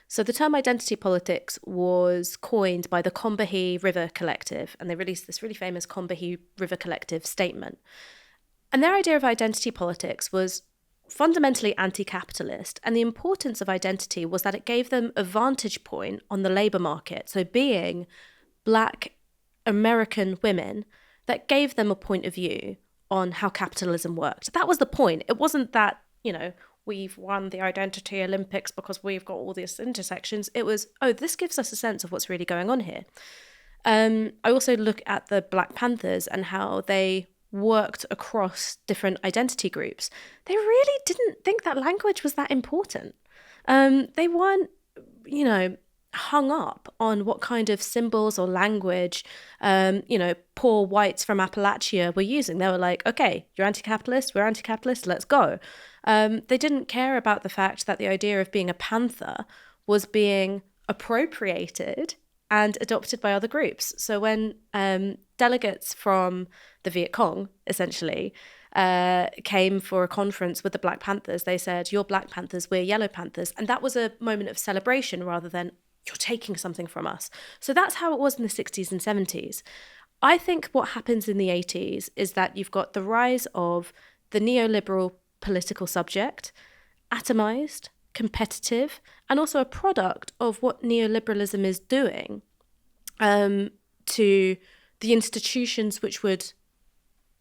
So the term identity politics was coined by the Combahee River Collective, and they released this really famous Combahee River Collective statement. And their idea of identity politics was fundamentally anti-capitalist, and the importance of identity was that it gave them a vantage point on the labour market. So being Black American women, that gave them a point of view on how capitalism worked. That was the point. It wasn't that, we've won the identity Olympics because we've got all these intersections. It was, this gives us a sense of what's really going on here. I also look at the Black Panthers and how they worked across different identity groups. They really didn't think that language was that important. They weren't, hung up on what kind of symbols or language, poor whites from Appalachia were using. They were like, okay, you're anti-capitalist, we're anti-capitalist, let's go. They didn't care about the fact that the idea of being a panther was being appropriated and adopted by other groups. So when delegates from the Viet Cong, essentially, came for a conference with the Black Panthers, they said, you're Black Panthers, we're Yellow Panthers. And that was a moment of celebration rather than, you're taking something from us. So that's how it was in the 60s and 70s. I think what happens in the 80s is that you've got the rise of the neoliberal political subject, atomized, competitive, and also a product of what neoliberalism is doing to the institutions which would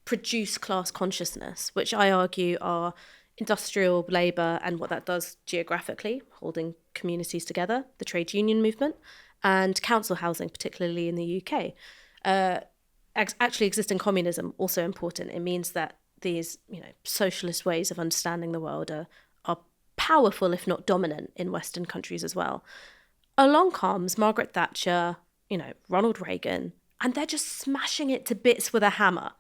produce class consciousness, which I argue are industrial labour and what that does geographically, holding communities together, the trade union movement, and council housing, particularly in the UK. Actually existing communism, also important. It means that these, socialist ways of understanding the world are powerful, if not dominant, in Western countries as well. Along comes Margaret Thatcher, Ronald Reagan, and they're just smashing it to bits with a hammer.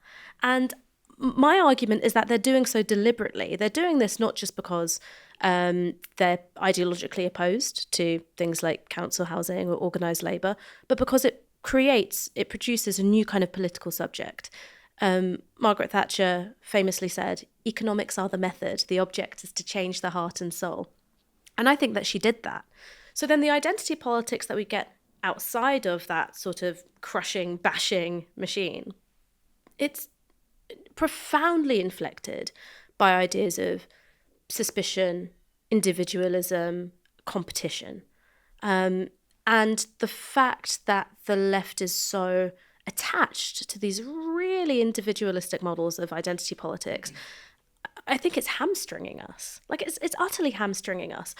And my argument is that they're doing so deliberately. They're doing this not just because they're ideologically opposed to things like council housing or organised labour, but because it produces a new kind of political subject. Margaret Thatcher famously said, economics are the method, the object is to change the heart and soul. And I think that she did that. So then the identity politics that we get outside of that sort of crushing, bashing machine, it's profoundly inflected by ideas of suspicion, individualism, competition. And the fact that the left is so attached to these really individualistic models of identity politics, I think it's hamstringing us. Like it's utterly hamstringing us.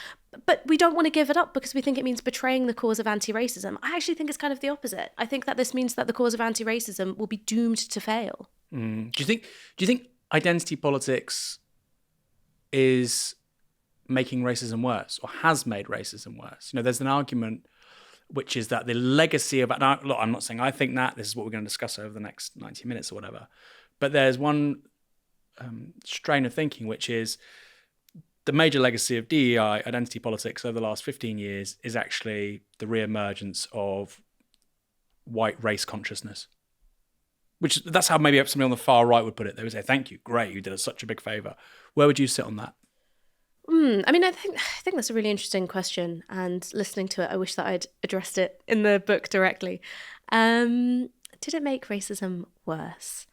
But we don't want to give it up because we think it means betraying the cause of anti-racism. I actually think it's kind of the opposite. I think that this means that the cause of anti-racism will be doomed to fail. Do you think identity politics is making racism worse or has made racism worse? There's an argument which is that the legacy of... Now, look, I'm not saying I think that. This is what we're going to discuss over the next 90 minutes or whatever. But there's one strain of thinking, which is the major legacy of DEI, identity politics, over the last 15 years is actually the re-emergence of white race consciousness. That's how maybe somebody on the far right would put it. They would say, thank you, great, you did us such a big favour. Where would you sit on that? I think that's a really interesting question, and listening to it, I wish that I'd addressed it in the book directly. Did it make racism worse?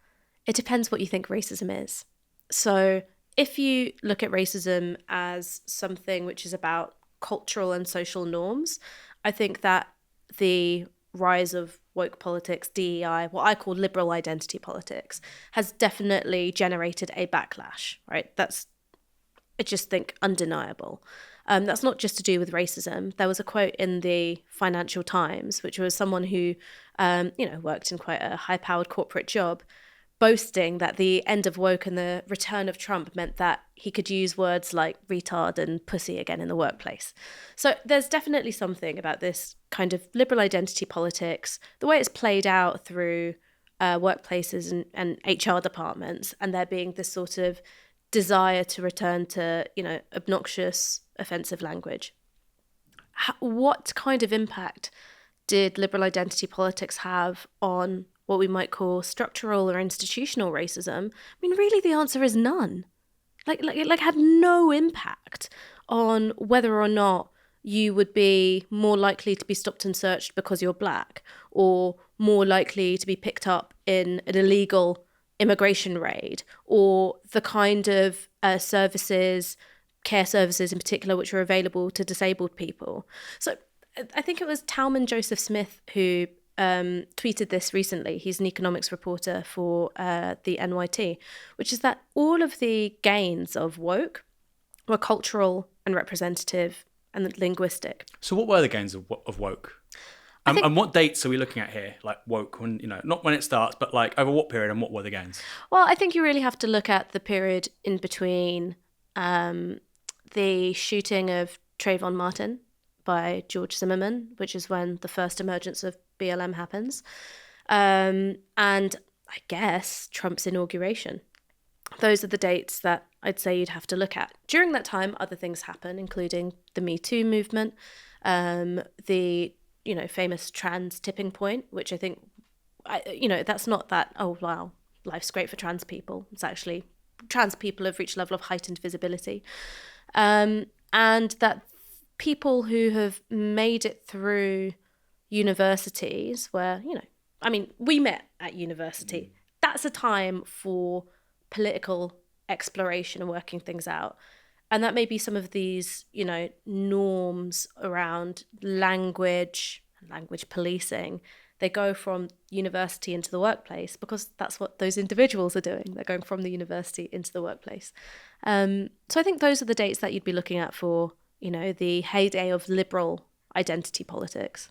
It depends what you think racism is. So if you look at racism as something which is about cultural and social norms, I think that the rise of woke politics, DEI, what I call liberal identity politics, has definitely generated a backlash, right? That's, I just think, undeniable. That's not just to do with racism. There was a quote in the Financial Times, which was someone who, worked in quite a high-powered corporate job, boasting that the end of woke and the return of Trump meant that he could use words like retard and pussy again in the workplace. So there's definitely something about this kind of liberal identity politics, the way it's played out through workplaces and HR departments, and there being this sort of desire to return to, obnoxious, offensive language. What kind of impact did liberal identity politics have on what we might call structural or institutional racism? Really the answer is none. Like had no impact on whether or not you would be more likely to be stopped and searched because you're black, or more likely to be picked up in an illegal immigration raid, or the kind of services, care services in particular, which are available to disabled people. So I think it was Talman Joseph Smith who tweeted this recently. He's an economics reporter for the NYT, which is that all of the gains of woke were cultural and representative and linguistic. So what were the gains of woke? And what dates are we looking at here? Like woke, when, you know, not when it starts, but like over what period and what were the gains? Well, I think you really have to look at the period in between the shooting of Trayvon Martin by George Zimmerman, which is when the first emergence of BLM happens, and I guess Trump's inauguration. Those are the dates that I'd say you'd have to look at. During that time, other things happen, including the Me Too movement, the famous trans tipping point, which I think, that's not that, oh, wow, life's great for trans people. It's actually, trans people have reached a level of heightened visibility. And that people who have made it through universities where, we met at university. That's a time for political exploration and working things out. And that may be some of these, norms around language policing. They go from university into the workplace because that's what those individuals are doing. They're going from the university into the workplace. So I think those are the dates that you'd be looking at for, the heyday of liberal identity politics.